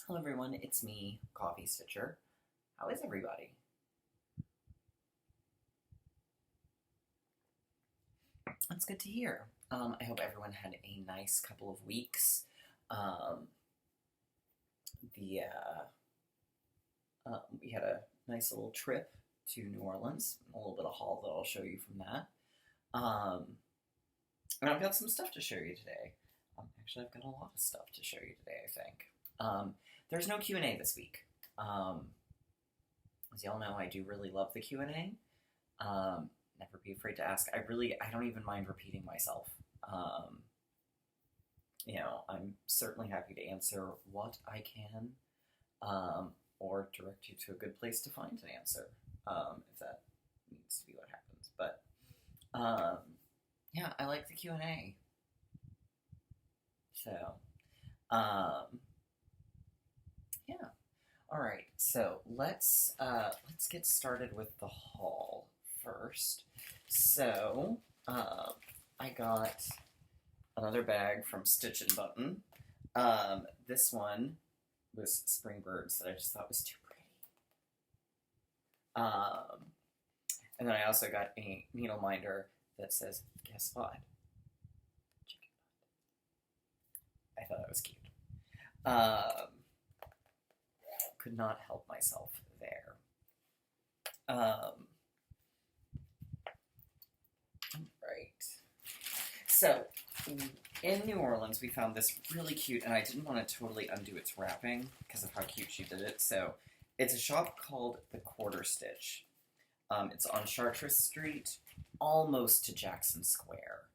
Hello everyone, it's me, Coffee Stitcher. How is everybody? That's good to hear. I hope everyone had a nice couple of weeks. Um, we had a nice little trip to New Orleans, a little bit of haul that I'll show you from that. And I've got some stuff to show you today. Actually, I've got a lot of stuff to show you today, I think. There's no Q&A this week. As y'all know, I do really love the Q&A. Never be afraid to ask. I don't even mind repeating myself. I'm certainly happy to answer what I can, or direct you to a good place to find an answer, if that needs to be what happens. But, yeah, I like the Q&A. So, yeah. All right. So let's get started with the haul first. So, I got another bag from Stitch and Button. This one was Spring Birds that I just thought was too pretty. And then I also got a needle minder that says, guess what? Chicken butt. I thought that was cute. Could not help myself there. Right. So, in New Orleans, we found this really cute, and I didn't want to totally undo its wrapping because of how cute she did it. So, it's a shop called The Quarter Stitch. It's on Chartres Street, almost to Jackson Square.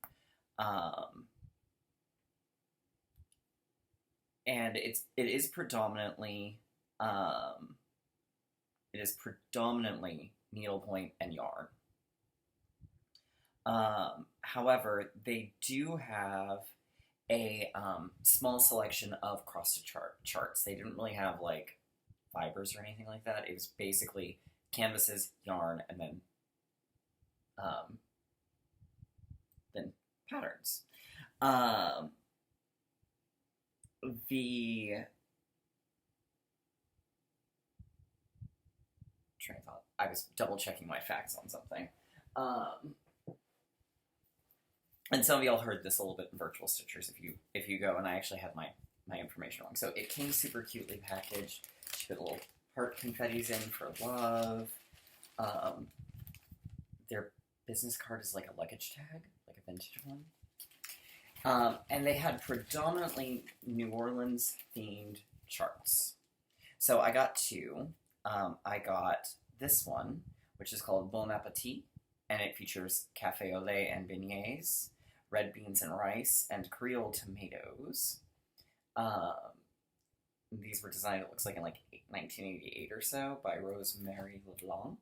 And it is predominantly needlepoint and yarn. However, they do have a small selection of cross-stitch charts. They didn't really have like fibers or anything like that. It was basically canvases, yarn, and then patterns. Train of thought. I was double checking my facts on something. And some of y'all heard this a little bit in Virtual Stitchers if you go, and I actually had my information wrong. So it came super cutely packaged. She put little heart confettis in for love. Their business card is like a luggage tag, like a vintage one. And they had predominantly New Orleans themed charts. So I got two. I got this one, which is called Bon Appetit, and it features cafe au lait and beignets, red beans and rice, and Creole tomatoes. These were designed, it looks like, in 1988 or so by Rosemary LeBlanc.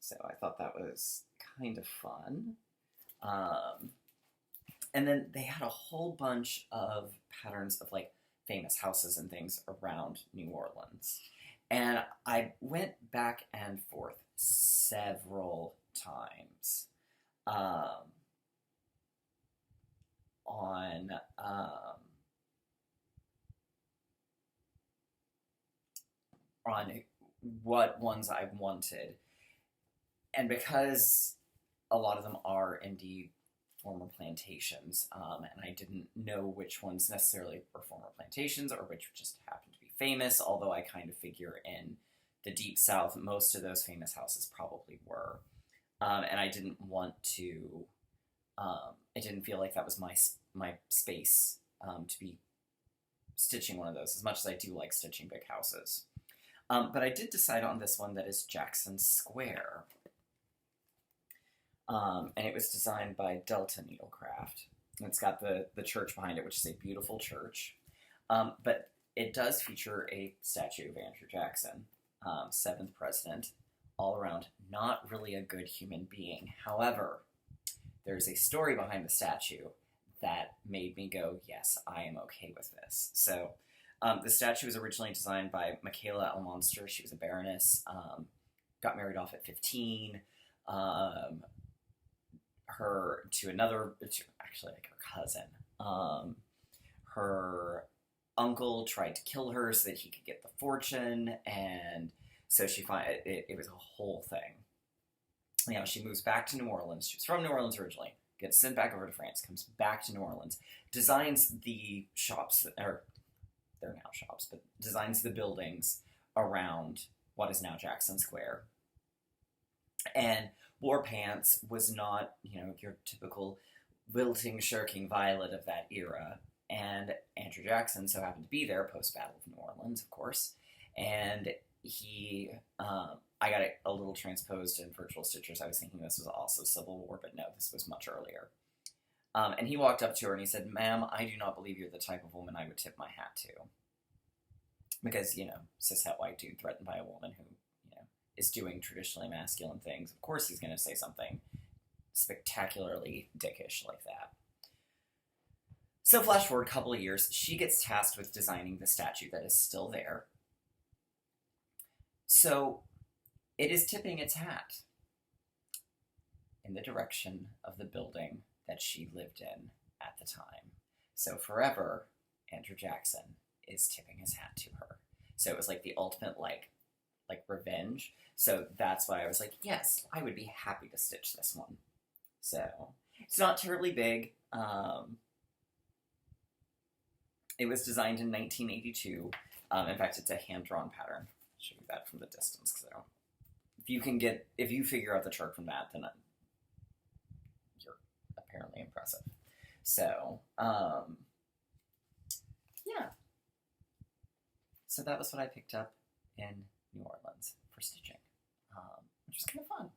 So I thought that was kind of fun. And then they had a whole bunch of patterns of famous houses and things around New Orleans. And I went back and forth several times on what ones I wanted. And because a lot of them are indeed former plantations, and I didn't know which ones necessarily were former plantations or which just happened to be famous, although I kind of figure in the Deep South, most of those famous houses probably were. And I didn't want to, I didn't feel like that was my space to be stitching one of those, as much as I do like stitching big houses. But I did decide on this one that is Jackson Square. And it was designed by Delta Needlecraft. And it's got the church behind it, which is a beautiful church. But it does feature a statue of Andrew Jackson, 7th president, all around not really a good human being. However, there's a story behind the statue that made me go, yes, I am okay with this. So the statue was originally designed by Michaela Elmonster. She was a baroness, got married off at 15. her to another, actually like her cousin. Her uncle tried to kill her so that he could get the fortune, and so it was a whole thing. You know, she moves back to New Orleans. She was from New Orleans originally, gets sent back over to France, comes back to New Orleans, designs the shops, or they're now shops, but designs the buildings around what is now Jackson Square. And War Pants was not, you know, your typical wilting, shirking violet of that era. And Andrew Jackson so happened to be there post-Battle of New Orleans, of course. And he, I got it a little transposed in Virtual Stitchers. I was thinking this was also Civil War, but no, this was much earlier. And he walked up to her and he said, "Ma'am, I do not believe you're the type of woman I would tip my hat to." Because, you know, cishet white dude threatened by a woman who, you know, is doing traditionally masculine things. Of course he's going to say something spectacularly dickish like that. So flash forward a couple of years, she gets tasked with designing the statue that is still there. So it is tipping its hat in the direction of the building that she lived in at the time. So forever, Andrew Jackson is tipping his hat to her. So it was like the ultimate like revenge. So that's why I was like, yes, I would be happy to stitch this one. So it's not terribly big. It was designed in 1982. In fact, it's a hand-drawn pattern. I'll show you that from the distance, because I don't... If you figure out the chart from that, then you're apparently impressive. So, yeah. So that was what I picked up in New Orleans for stitching, which was kind of fun.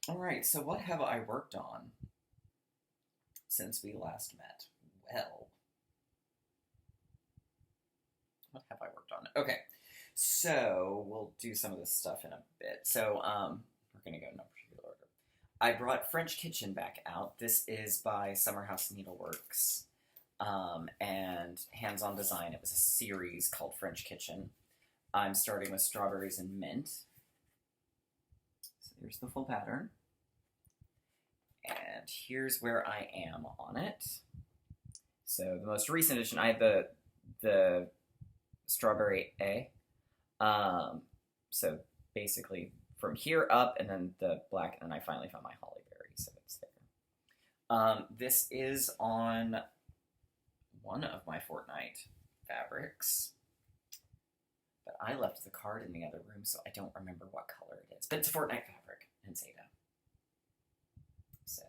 All right, so what have I worked on since we last met? Well, what have I worked on? Okay, so we'll do some of this stuff in a bit. So we're going to go in no particular order. I brought French Kitchen back out. This is by Summerhouse Needleworks and Hands-On Design. It was a series called French Kitchen. I'm starting with Strawberries and Mint. So here's the full pattern. And here's where I am on it. So the most recent edition, I had the Strawberry A. So basically from here up, and then the black, and then I finally found my Holly Berry, so it's there. This is on one of my Fortnite fabrics, but I left the card in the other room, so I don't remember what color it is. But it's a Fortnite fabric in Zeta. So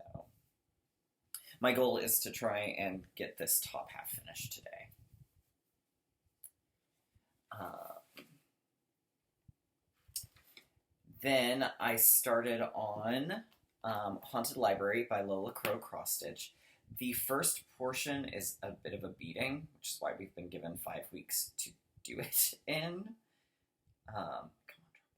my goal is to try and get this top half finished today. Then I started on Haunted Library by LolaCrowCross. The first portion is a bit of a beating, which is why we've been given 5 weeks to do it in. Come on, Dropbox.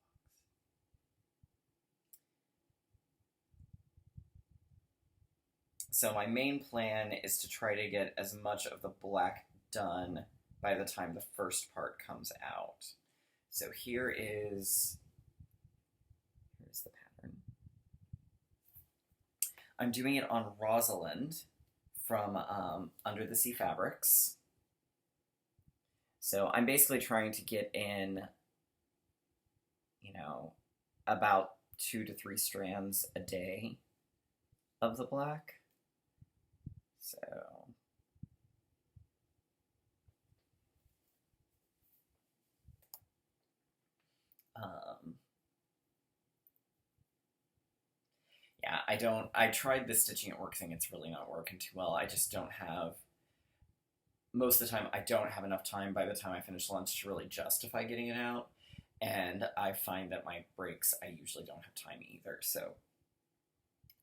So my main plan is to try to get as much of the black done by the time the first part comes out. So here's the pattern. I'm doing it on Rosalind from Under the Sea Fabrics. So I'm basically trying to get in, you know, about 2 to 3 strands a day of the black. So yeah, I tried the stitching at work thing. It's really not working too well. I just don't have, most of the time, I don't have enough time by the time I finish lunch to really justify getting it out. And I find that my breaks, I usually don't have time either. So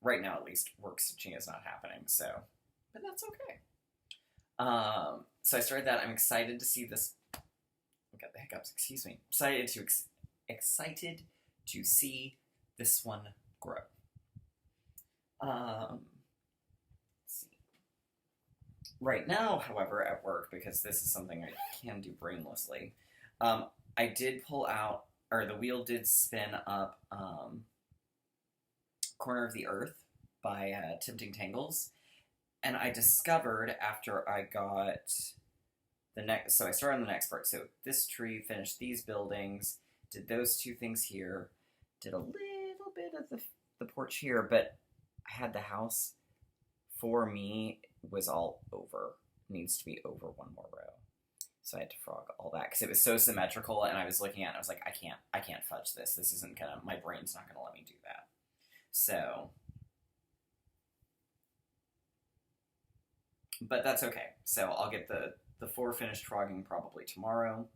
right now, at least, work stitching is not happening. So, but that's okay. So I started that. I'm excited to see this. I got the hiccups. Excuse me. Excited to see this one grow. Let's see. Right now, however, at work, because this is something I can do brainlessly, I did pull out, or the wheel did spin up Corner of the Earth by Tempting Tangles. And I discovered after I got so I started on the next part. So this tree, finished these buildings, did those two things here, did a little bit of the porch here, but I had the house, for me, was all over. It needs to be over one more row. So I had to frog all that because it was so symmetrical, and I was looking at it and I was like, I can't fudge this. This isn't gonna, my brain's not gonna let me do that. So, but that's okay. So I'll get the 4 finished frogging probably tomorrow.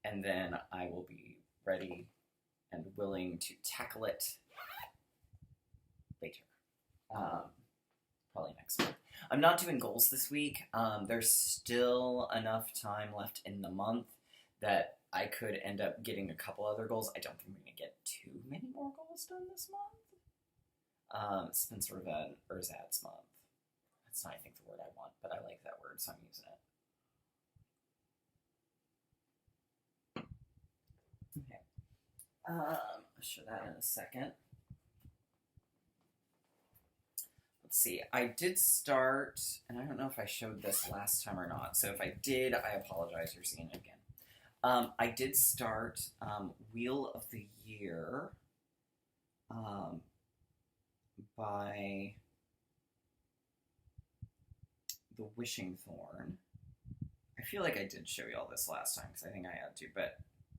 And then I will be ready and willing to tackle it later. Probably next month. I'm not doing goals this week. There's still enough time left in the month that I could end up getting a couple other goals. I don't think I'm going to get too many more goals done this month. It's been sort of an ersatz month. That's not, I think, the word I want, but I like that word, so I'm using it. Okay. I'll show that in a second. Let's see. I did start, and I don't know if I showed this last time or not, so if I did, I apologize. You're seeing it again. I did start Wheel of the Year by the Wishing Thorn. I feel like I did show you all this last time because I think I had to, but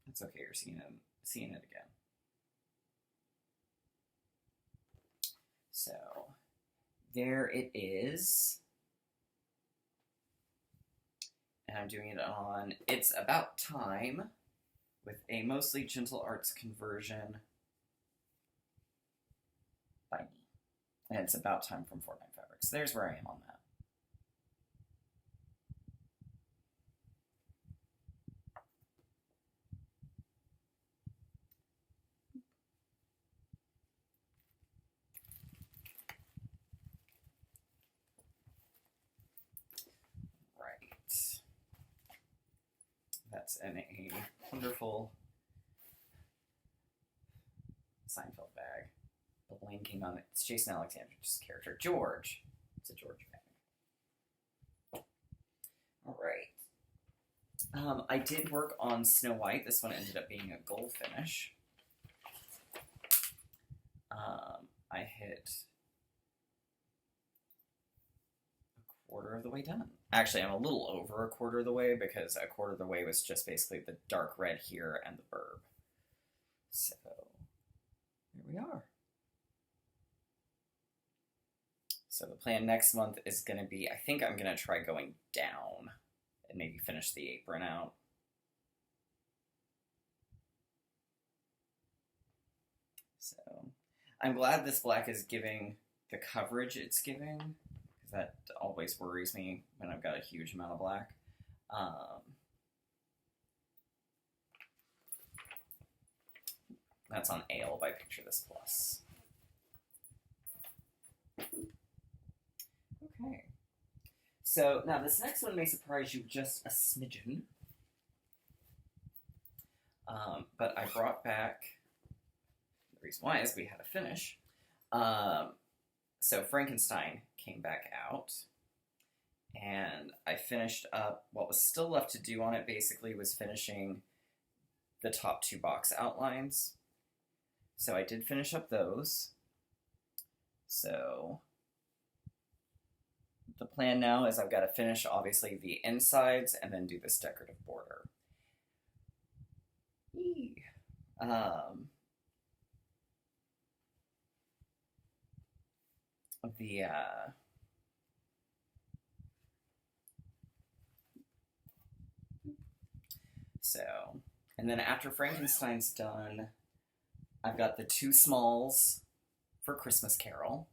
it's okay. You're seeing it again. So there it is. And I'm doing it on It's About Time with a mostly gentle arts conversion by me. And It's About Time from Fortnite Fabrics. There's where I am on that. That's in a wonderful Seinfeld bag. Blanking on it. It's Jason Alexander's character, George. It's a George bag. All right. I did work on Snow White. This one ended up being a goal finish. I hit a quarter of the way done. Actually, I'm a little over a quarter of the way because a quarter of the way was just basically the dark red here and the burb. So, here we are. So the plan next month is going to be, I think I'm going to try going down and maybe finish the apron out. So, I'm glad this black is giving the coverage it's giving. That always worries me when I've got a huge amount of black. That's on Ale by Picture This Plus. Okay. So now this next one may surprise you just a smidgen. But I brought back, the reason why is we had a finish. So Frankenstein came back out, and I finished up, what was still left to do on it basically was finishing the top 2 box outlines. So I did finish up those. So the plan now is I've got to finish, obviously, the insides and then do this decorative border. So, and then after Frankenstein's done, I've got the 2 smalls for Christmas Carol,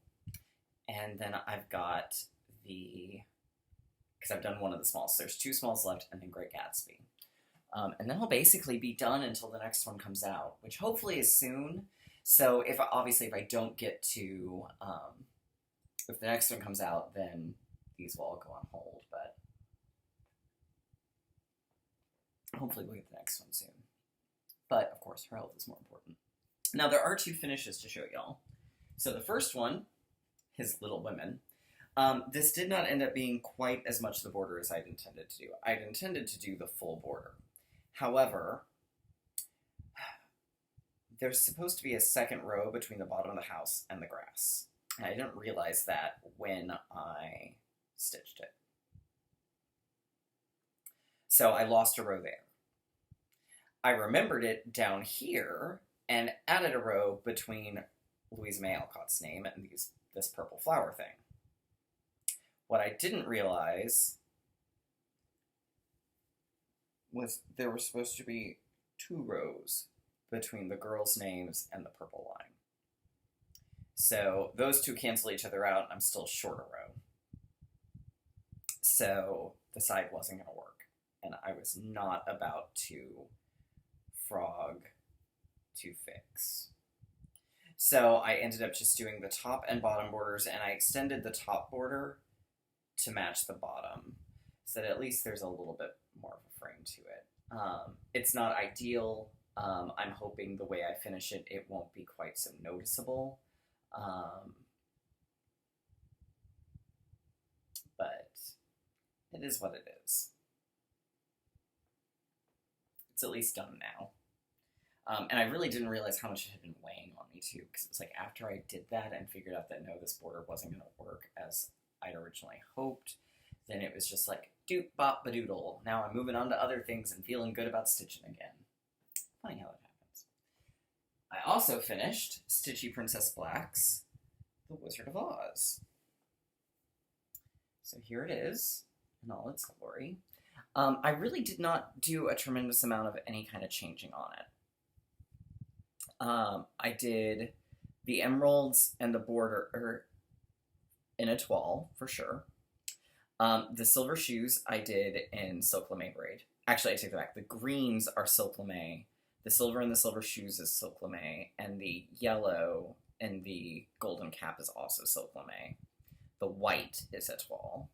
and then I've got because I've done one of the smalls, so there's 2 smalls left, and then Great Gatsby. And then I'll basically be done until the next one comes out, which hopefully is soon. So if I don't get to, if the next one comes out, then these will all go on hold, but hopefully we'll get the next one soon. but of course her health is more important. Now there are 2 finishes to show y'all. So the first one, his Little Women. This did not end up being quite as much the border as I'd intended to do. I'd intended to do the full border. However, there's supposed to be a second row between the bottom of the house and the grass. And I didn't realize that when I stitched it. So I lost a row there. I remembered it down here and added a row between Louisa May Alcott's name and this purple flower thing. What I didn't realize was there were supposed to be 2 rows between the girls' names and the purple line. So those 2 cancel each other out, and I'm still short a row. So the side wasn't going to work, and I was not about to frog to fix. So I ended up just doing the top and bottom borders, and I extended the top border to match the bottom, so that at least there's a little bit more of a frame to it. It's not ideal. I'm hoping the way I finish it, it won't be quite so noticeable. But it is what it is. It's at least done now. And I really didn't realize how much it had been weighing on me too, because it was like after I did that and figured out that no, this border wasn't going to work as I'd originally hoped, then it was just like, doop bop badoodle. Now I'm moving on to other things and feeling good about stitching again. Funny how that happens. I also finished Stitchy Princess Black's The Wizard of Oz. So here it is in all its glory. I really did not do a tremendous amount of any kind of changing on it. I did the emeralds and the border in a toile, for sure. The silver shoes I did in silk lame braid. Actually, I take that back. The greens are silk lame. The silver in the silver shoes is silk lame. And the yellow and the golden cap is also silk lame. The white is a toile.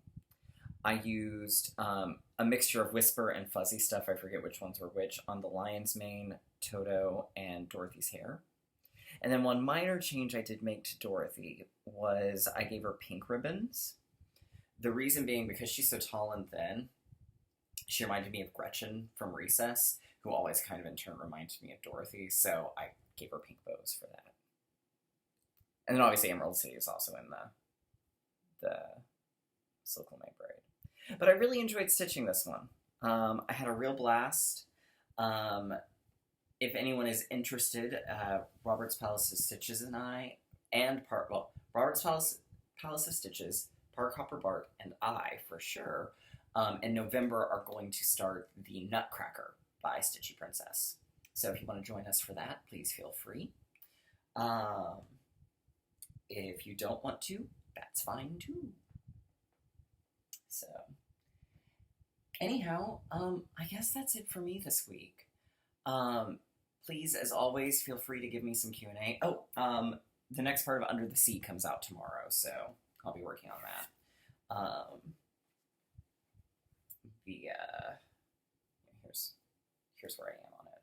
I used a mixture of whisper and fuzzy stuff, I forget which ones were which, on the lion's mane, Toto, and Dorothy's hair. And then one minor change I did make to Dorothy was I gave her pink ribbons. The reason being because she's so tall and thin, she reminded me of Gretchen from Recess, who always kind of in turn reminded me of Dorothy, so I gave her pink bows for that. And then obviously Emerald City is also in the silk lame braid. But I really enjoyed stitching this one. I had a real blast. If anyone is interested, Robert's Palace of Stitches and I, Robert's Palace of Stitches, Park Hopper Bart, and I, for sure, in November are going to start the Nutcracker by Stitchy Princess. So if you want to join us for that, please feel free. If you don't want to, that's fine too. So, anyhow, I guess that's it for me this week. Please, as always, feel free to give me some Q&A. Oh, the next part of Under the Sea comes out tomorrow, so I'll be working on that. Here's where I am on it.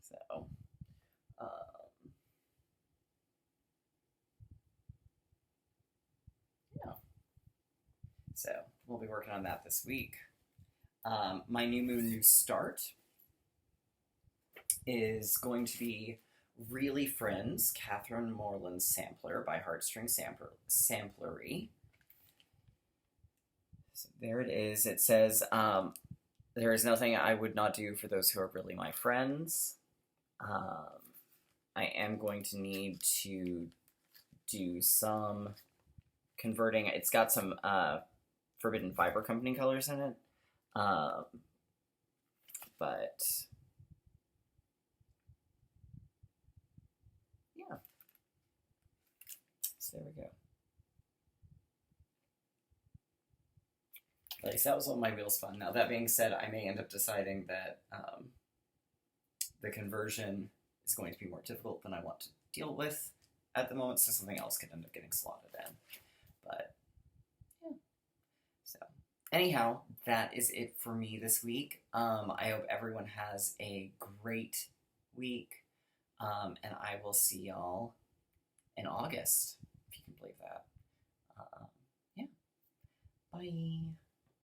So, yeah. So, we'll be working on that this week. My New Moon, New Start is going to be Really Friends, Catherine Morland's Sampler by Heartstring Samplery. So there it is. It says, there is nothing I would not do for those who are really my friends. I am going to need to do some converting. It's got some Forbidden Fiber Company colors in it. But yeah, so there we go. At least that was what my wheel spun. Now that being said, I may end up deciding that the conversion is going to be more difficult than I want to deal with, at the moment, so something else could end up getting slotted in. But yeah. So anyhow, that is it for me this week. I hope everyone has a great week. And I will see y'all in August, if you can believe that. Yeah. Bye.